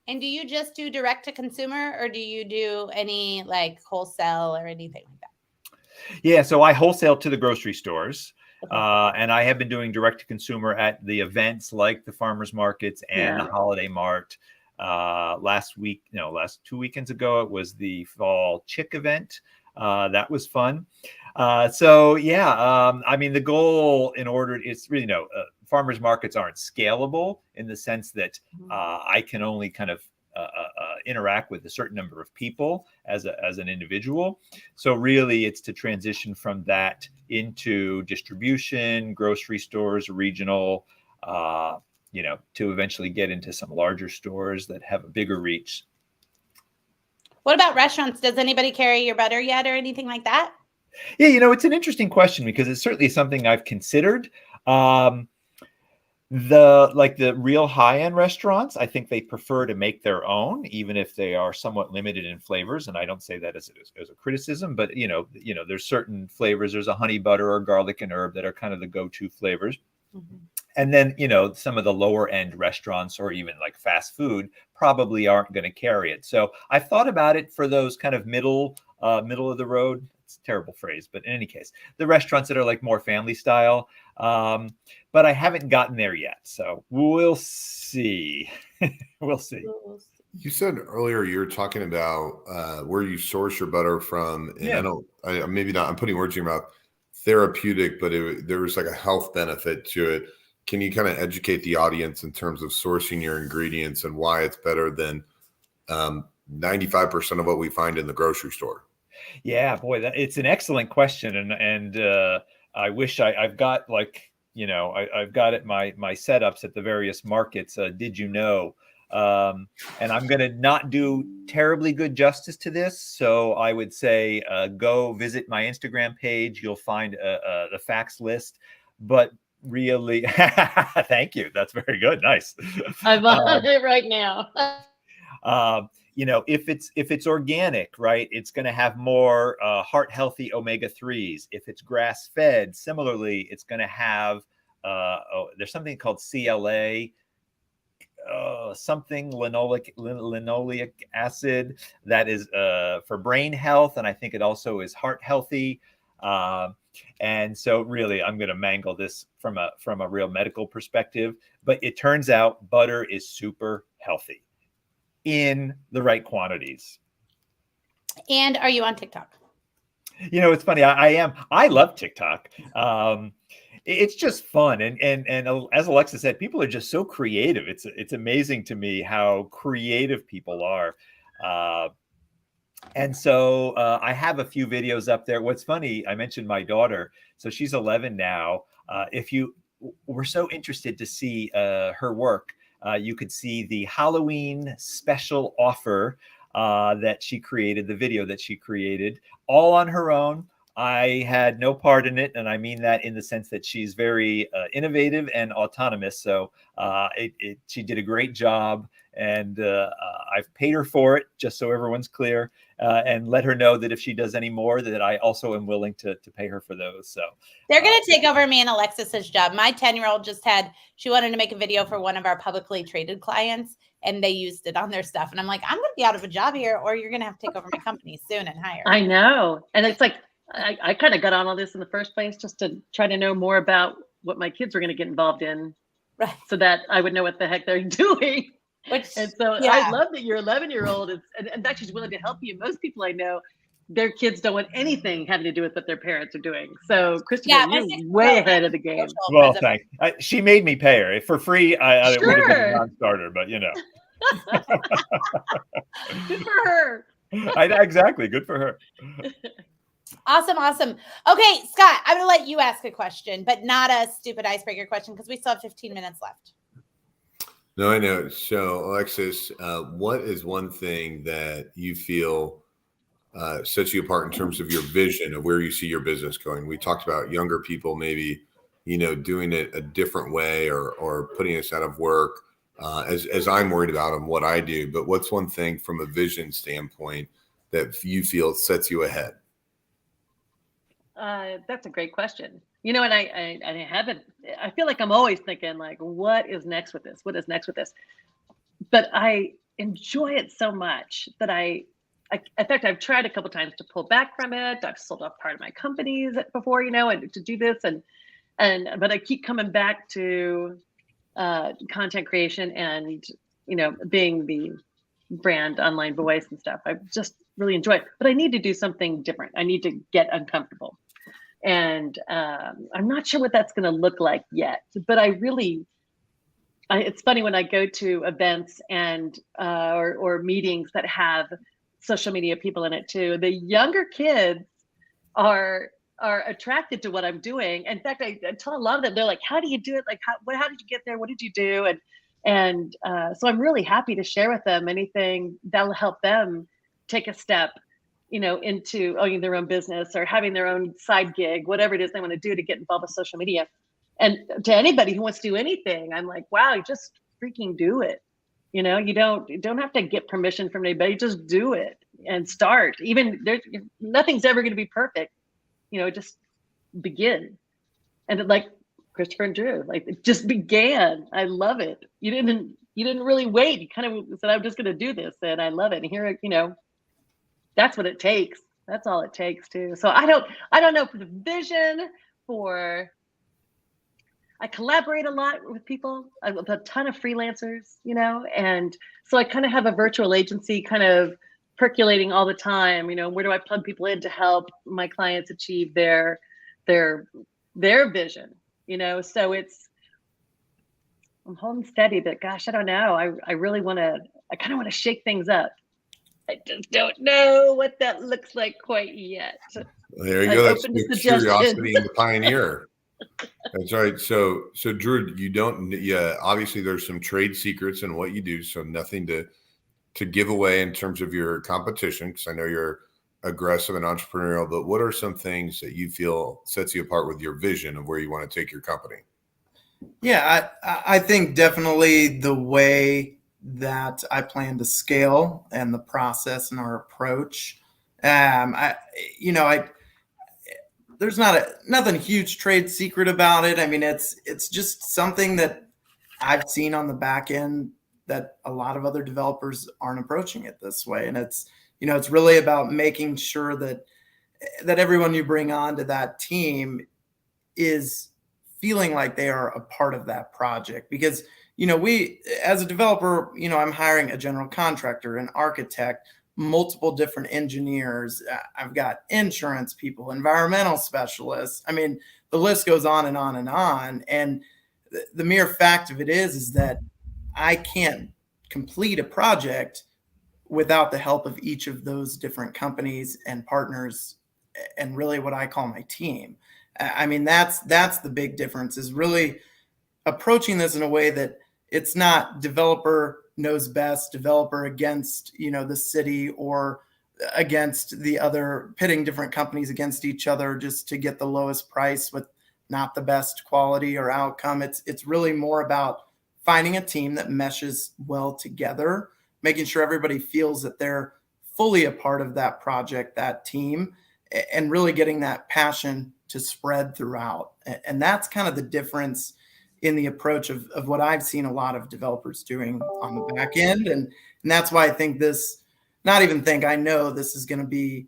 And do you just do direct to consumer, or do you do any like wholesale or anything like that? Yeah, so I wholesale to the grocery stores. And I have been doing direct to consumer at the events like the farmers markets and the holiday mart. Last 2 weekends ago, it was the fall chick event. That was fun. The goal it's really farmers markets aren't scalable in the sense that I can only kind of interact with a certain number of people as an individual. So really it's to transition from that into distribution, grocery stores, regional, to eventually get into some larger stores that have a bigger reach. What about restaurants? Does anybody carry your butter yet or anything like that? Yeah, it's an interesting question because it's certainly something I've considered. The real high-end restaurants, I think they prefer to make their own, even if they are somewhat limited in flavors. And I don't say that as a criticism, but there's certain flavors. There's a honey butter or garlic and herb that are kind of the go-to flavors. Mhm. And then, some of the lower end restaurants or even like fast food probably aren't going to carry it. So I've thought about it for those kind of middle of the road. It's a terrible phrase, but in any case, the restaurants that are like more family style. But I haven't gotten there yet. So we'll see. We'll see. You said earlier you were talking about where you source your butter from, and Yeah. I'm putting words in your mouth. Therapeutic, but there was like a health benefit to it. Can you kind of educate the audience in terms of sourcing your ingredients and why it's better than 95% of what we find in the grocery store? Yeah, boy, it's an excellent question, and I wish I've got I've got it my setups at the various markets. Did you know? And I'm going to not do terribly good justice to this, so I would say go visit my Instagram page. You'll find the facts list, but really, thank you. That's very good. Nice. I'm on it right now. If it's organic, right, it's going to have more heart healthy omega-3s. If it's grass fed, similarly, it's going to have there's something called CLA, something linoleic acid that is for brain health, and I think it also is heart healthy. And so really, I'm going to mangle this from a real medical perspective, but it turns out butter is super healthy in the right quantities. And are you on TikTok? It's funny. I am. I love TikTok. It's just fun, and as Alexa said, people are just so creative. It's amazing to me how creative people are. And so I have a few videos up there. What's funny, I mentioned my daughter. So she's 11 now. If you were so interested to see her work, you could see the Halloween special offer that she created, the video that she created, all on her own. I had no part in it, and I mean that in the sense that she's very innovative and autonomous. So she did a great job, and I've paid her for it, just so everyone's clear, and let her know that if she does any more, that I also am willing to pay her for those. So they're going to take over me and Alexis's job. My 10-year-old she wanted to make a video for one of our publicly traded clients, and they used it on their stuff. And I'm like, I'm going to be out of a job here, or you're going to have to take over my company soon and hire. I know. And it's like, I kind of got on all this in the first place just to try to know more about what my kids were going to get involved in, right, so that I would know what the heck they're doing. And so yeah. I love that your 11-year-old and that she's willing to help you. Most people I know, their kids don't want anything having to do with what their parents are doing. So Christopher, you're way ahead of the game. Well, thanks. She made me pay her. For free, I it would have been a non-starter, but Good for her. Exactly. Good for her. Awesome. Okay, Scott, I'm going to let you ask a question, but not a stupid icebreaker question because we still have 15 minutes left. No, I know. So, Alexis, what is one thing that you feel sets you apart in terms of your vision of where you see your business going? We talked about younger people maybe, doing it a different way or putting us out of work, as I'm worried about on what I do. But what's one thing from a vision standpoint that you feel sets you ahead? That's a great question. And I feel like I'm always thinking like, what is next with this? What is next with this? But I enjoy it so much that in fact, I've tried a couple times to pull back from it. I've sold off part of my companies before, and to do this but I keep coming back to content creation and, being the brand online voice and stuff. I just really enjoy it, but I need to do something different. I need to get uncomfortable. And I'm not sure what that's going to look like yet, but it's funny when I go to events and or meetings that have social media people in it too. The younger kids are attracted to what I'm doing. In fact, I tell a lot of them, they're like, "How do you do it? Like, how did you get there? What did you do?" And so I'm really happy to share with them anything that'll help them take a step into owning their own business or having their own side gig, whatever it is they want to do to get involved with social media. And to anybody who wants to do anything, I'm like, wow, you just freaking do it. You don't have to get permission from anybody. Just do it and start. Even nothing's ever going to be perfect. Just begin. And like Christopher and Drew, like it just began. I love it. You didn't really wait. You kind of said, I'm just going to do this, and I love it. And here, that's what it takes. That's all it takes too. So I don't know for the vision for. I collaborate a lot with people, with a ton of freelancers, and so I kind of have a virtual agency kind of percolating all the time. Where do I plug people in to help my clients achieve their vision? So I'm holding steady, but gosh, I don't know. I really want to. I kind of want to shake things up. I just don't know what that looks like quite yet. There you go. That's the curiosity and the pioneer. That's right. So Drew, obviously there's some trade secrets in what you do, so nothing to give away in terms of your competition, because I know you're aggressive and entrepreneurial, but what are some things that you feel sets you apart with your vision of where you want to take your company? Yeah, I think definitely the way that I plan to scale and the process and our approach. There's nothing huge trade secret about it. I mean, it's just something that I've seen on the back end that a lot of other developers aren't approaching it this way. And it's really about making sure that everyone you bring on to that team is feeling like they are a part of that project. Because, we, as a developer, I'm hiring a general contractor, an architect, multiple different engineers. I've got insurance people, environmental specialists. I mean, the list goes on and on and on. And the mere fact of it is that I can't complete a project without the help of each of those different companies and partners, and really what I call my team. I mean, that's the big difference, is really approaching this in a way that it's not developer knows best, developer against, the city or against the other, pitting different companies against each other just to get the lowest price with not the best quality or outcome. It's really more about finding a team that meshes well together, making sure everybody feels that they're fully a part of that project, that team, and really getting that passion to spread throughout. And that's kind of the difference in the approach of what I've seen a lot of developers doing on the back end. And that's why I think I know this is going to be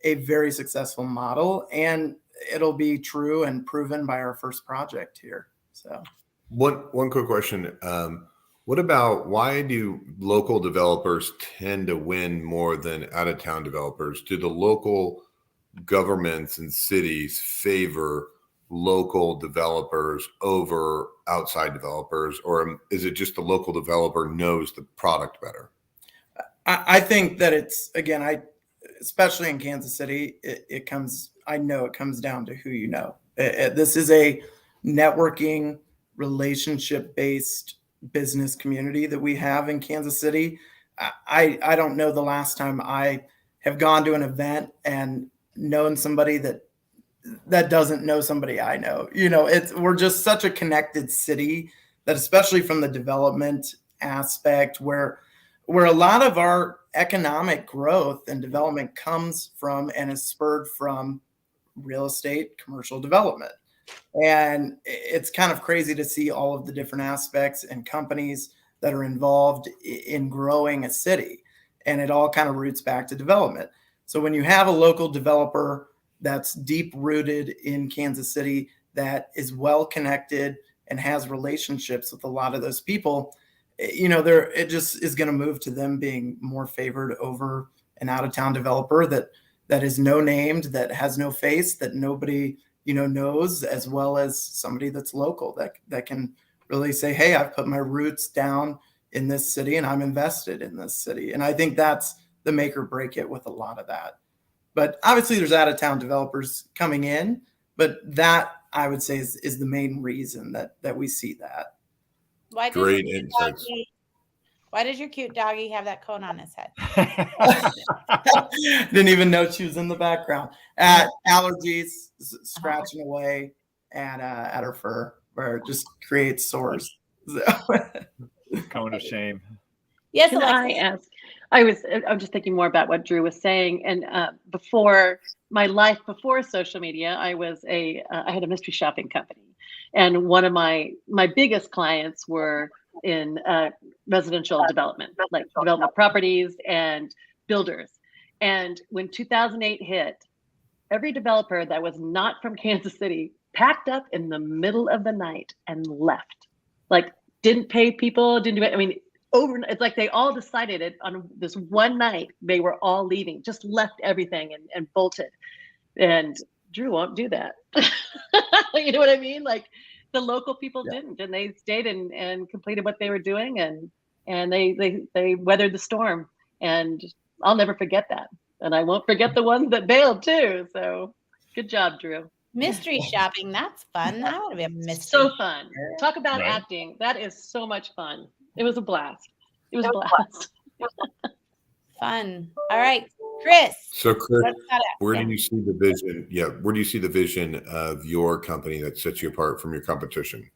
a very successful model, and it'll be true and proven by our first project here. So one quick question. What about, why do local developers tend to win more than out-of-town developers? Do the local governments and cities favor local developers over outside developers, or is it just the local developer knows the product better? I think that it's, again, especially in Kansas City, I know it comes down to who you know. This is a networking, relationship-based business community that we have in Kansas City. I don't know the last time I have gone to an event and known somebody that doesn't know somebody I know. We're just such a connected city that, especially from the development aspect, where a lot of our economic growth and development comes from and is spurred from real estate, commercial development. And it's kind of crazy to see all of the different aspects and companies that are involved in growing a city. And it all kind of roots back to development. So when you have a local developer that's deep rooted in Kansas City, that is well connected and has relationships with a lot of those people, it just is going to move to them being more favored over an out-of-town developer that is no named, that has no face, that nobody knows, as well as somebody that's local that can really say, hey, I've put my roots down in this city and I'm invested in this city. And I think that's the make or break it with a lot of that. But obviously there's out-of-town developers coming in, but that, I would say, is the main reason that we see that. Why Great insights. Why does your cute doggy have that cone on his head? Didn't even know she was in the background. Allergies, scratching away at her fur, where it just creates sores. Cone of shame. Yes, Can Alexis. I ask? I'm just thinking more about what Drew was saying. And before my life, before social media, I had a mystery shopping company. And one of my biggest clients were in residential development, like development properties and builders. And when 2008 hit, every developer that was not from Kansas City packed up in the middle of the night and left. Like, didn't pay people, didn't do it. I mean, it's like they all decided it on this one night. They were all leaving, just left everything and bolted. And Drew won't do that. You know what I mean? Like, the local people didn't, and they stayed and completed what they were doing, and they weathered the storm. And I'll never forget that. And I won't forget the ones that bailed too. So good job, Drew. Mystery shopping, that's fun. I want to be a mystery. So fun. Talk about Right. acting. That is so much fun. It was a blast. It was a blast. Fun. All right, Chris. So, Chris, what's that at? where do you see the vision? Yeah, where do you see the vision of your company that sets you apart from your competition?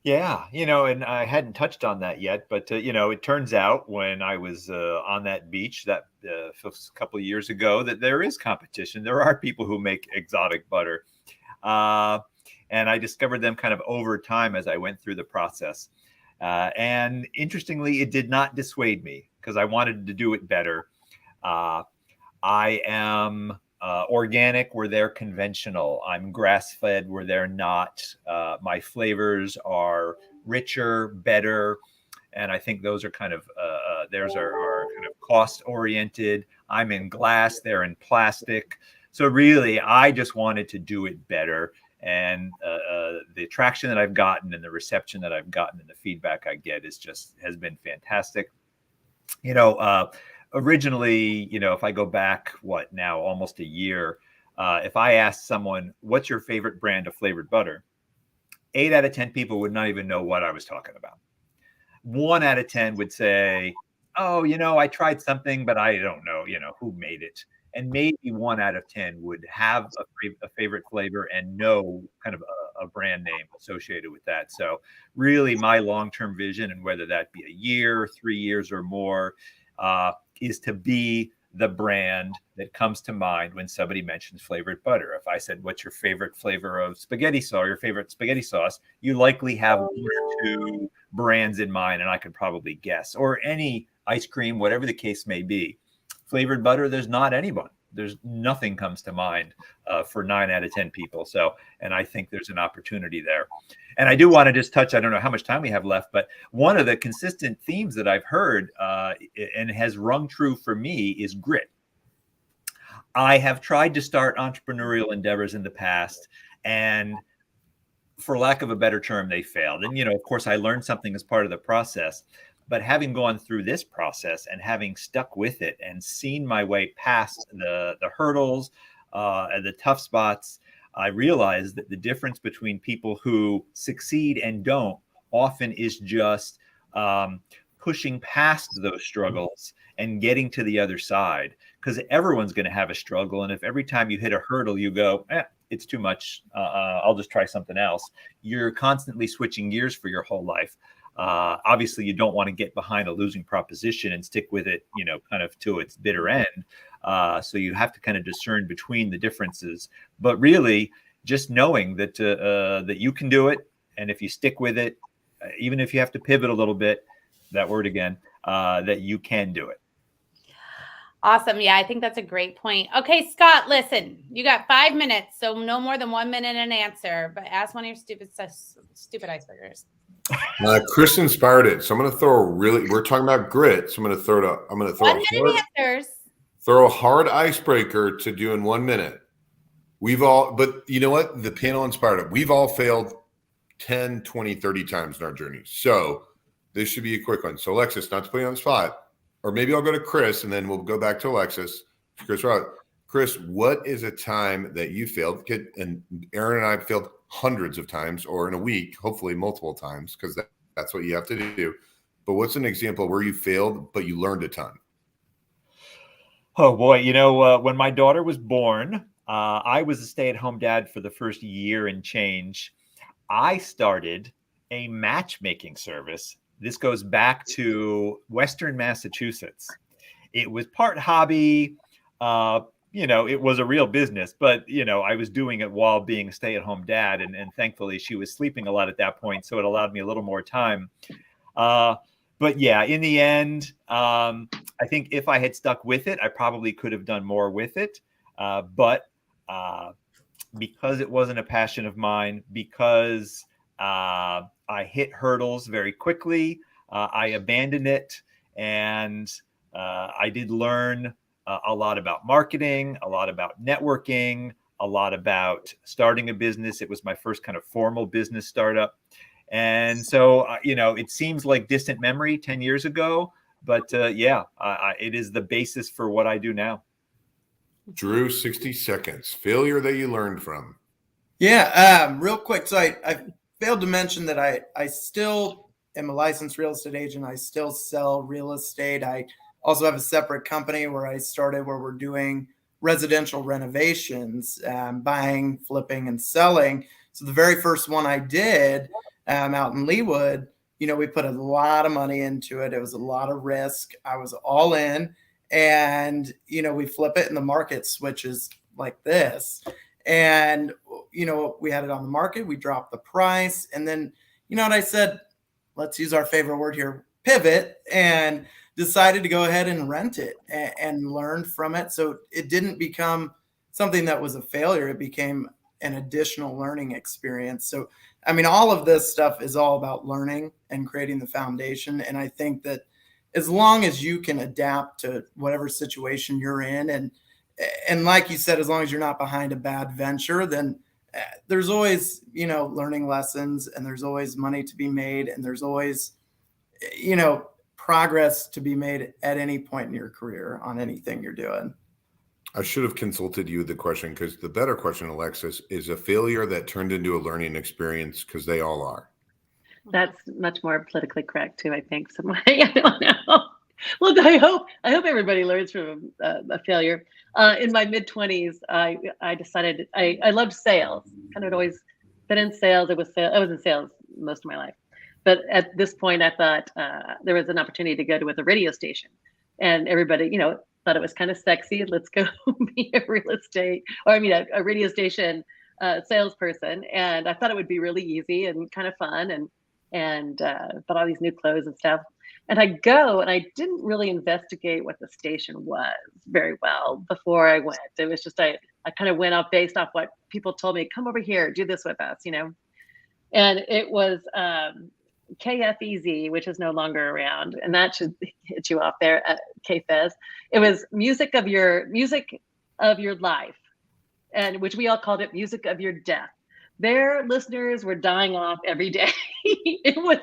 Yeah, and I hadn't touched on that yet, but it turns out when I was on that beach that a couple of years ago that there is competition. There are people who make exotic butter, and I discovered them kind of over time as I went through the process. And interestingly, it did not dissuade me because I wanted to do it better. I am organic where they're conventional. I'm grass-fed where they're not. My flavors are richer, better, and I think those are kind of theirs are kind of cost-oriented. I'm in glass, they're in plastic. So really, I just wanted to do it better. And the traction that I've gotten and the reception that I've gotten and the feedback I get has been fantastic. Originally, if I go back, almost a year, if I asked someone, what's your favorite brand of flavored butter? 8 out of 10 people would not even know what I was talking about. 1 out of 10 would say, oh, I tried something, but I don't know, who made it. And maybe 1 out of 10 would have a favorite flavor and know kind of a brand name associated with that. So really my long-term vision, and whether that be a year, 3 years or more, is to be the brand that comes to mind when somebody mentions flavored butter. If I said, what's your favorite flavor of spaghetti sauce, or your favorite spaghetti sauce, you likely have 1 or 2 brands in mind, and I could probably guess. Or any ice cream, whatever the case may be. Flavored butter, there's not anyone. There's nothing comes to mind for 9 out of 10 people. So, and I think there's an opportunity there. And I do want to just touch, I don't know how much time we have left, but one of the consistent themes that I've heard and has rung true for me is grit. I have tried to start entrepreneurial endeavors in the past, and for lack of a better term, they failed. And, of course, I learned something as part of the process. But having gone through this process and having stuck with it and seen my way past the hurdles and the tough spots, I realized that the difference between people who succeed and don't often is just pushing past those struggles and getting to the other side, because everyone's going to have a struggle. And if every time you hit a hurdle, you go, it's too much, I'll just try something else, you're constantly switching gears for your whole life. Obviously, you don't want to get behind a losing proposition and stick with it, kind of to its bitter end. So you have to kind of discern between the differences. But really, just knowing that that you can do it, and if you stick with it, even if you have to pivot a little bit, that word again, that you can do it. Awesome. Yeah, I think that's a great point. Okay, Scott, listen, you got 5 minutes, so no more than 1 minute an answer. But ask one of your stupid icebreakers. Chris inspired it, so I'm going to throw we're talking about grit, so I'm going to throw 1 minute answers. Throw a hard icebreaker to do in 1 minute. But you know what? The panel inspired it. We've all failed 10, 20, 30 times in our journey. So this should be a quick one. So Alexis, not to put you on the spot, or maybe I'll go to Chris and then we'll go back to Alexis. Chris, what is a time that you failed? And Aaron and I failed hundreds of times, or in a week, hopefully multiple times, because that's what you have to do. but what's an example where you failed, but you learned a ton? Oh boy, when my daughter was born, I was a stay-at-home dad for the first year and change. I started a matchmaking service. This goes back to Western Massachusetts. It was part hobby. It was a real business, but I was doing it while being a stay-at-home dad, and thankfully she was sleeping a lot at that point, so it allowed me a little more time. But yeah, in the end, I think if I had stuck with it, I probably could have done more with it. But because it wasn't a passion of mine, because I hit hurdles very quickly, I abandoned it. And I did learn a lot about marketing, a lot about networking, a lot about starting a business. It was my first kind of formal business startup. And so, it seems like distant memory 10 years ago, but it is the basis for what I do now. Drew, 60 seconds. Failure that you learned from. Yeah, real quick. So I failed to mention that I still am a licensed real estate agent. I still sell real estate. I also have a separate company where we're doing residential renovations, buying, flipping, and selling. So the very first one I did out in Leawood, we put a lot of money into it. It was a lot of risk. I was all in, and, we flip it and the market switches like this. And, we had it on the market. We dropped the price. And then, what I said, let's use our favorite word here, pivot, and decided to go ahead and rent it and learn from it. So it didn't become something that was a failure. It became an additional learning experience. So, all of this stuff is all about learning and creating the foundation. And I think that as long as you can adapt to whatever situation you're in, and like you said, as long as you're not behind a bad venture, then there's always, learning lessons, and there's always money to be made, and there's always, progress to be made at any point in your career on anything you're doing. I should have consulted you with the question, because the better question, Alexis, is a failure that turned into a learning experience, because they all are. That's much more politically correct too, I think. I don't know. Well, I hope everybody learns from a failure. In my mid-20s, I decided I loved sales. Kind of always been in sales. I was in sales most of my life. But at this point, I thought there was an opportunity to go to with a radio station, and everybody, thought it was kind of sexy. Let's go be a a radio station salesperson. And I thought it would be really easy and kind of fun, and bought all these new clothes and stuff. And I go, and I didn't really investigate what the station was very well before I went. It was just, I kind of went off based off what people told me, come over here, do this with us, And it was KFEZ, which is no longer around, and that should hit you off there at KFEZ. It was music of your life, and which we all called it music of your death. Their listeners were dying off every day. It was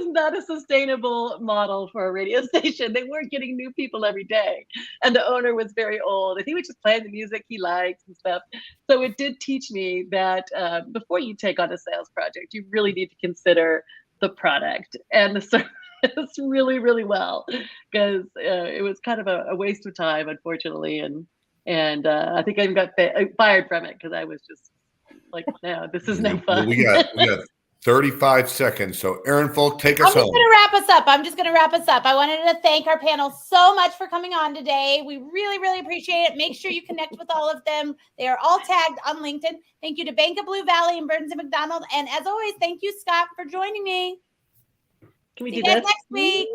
not a sustainable model for a radio station. They weren't getting new people every day. And the owner was very old, and he was just playing the music he likes and stuff. So it did teach me that before you take on a sales project, you really need to consider the product and the service really, really well, because it was kind of a waste of time, unfortunately. And I think I even got fired from it, because I was just like, no, this is no fun. We got 35 seconds. So Aaron Fulk, take us home. I'm just going to wrap us up. I wanted to thank our panel so much for coming on today. We really, really appreciate it. Make sure you connect with all of them. They are all tagged on LinkedIn. Thank you to Bank of Blue Valley and Burns and McDonnell. And as always, thank you, Scott, for joining me. Can we See do you this guys next week?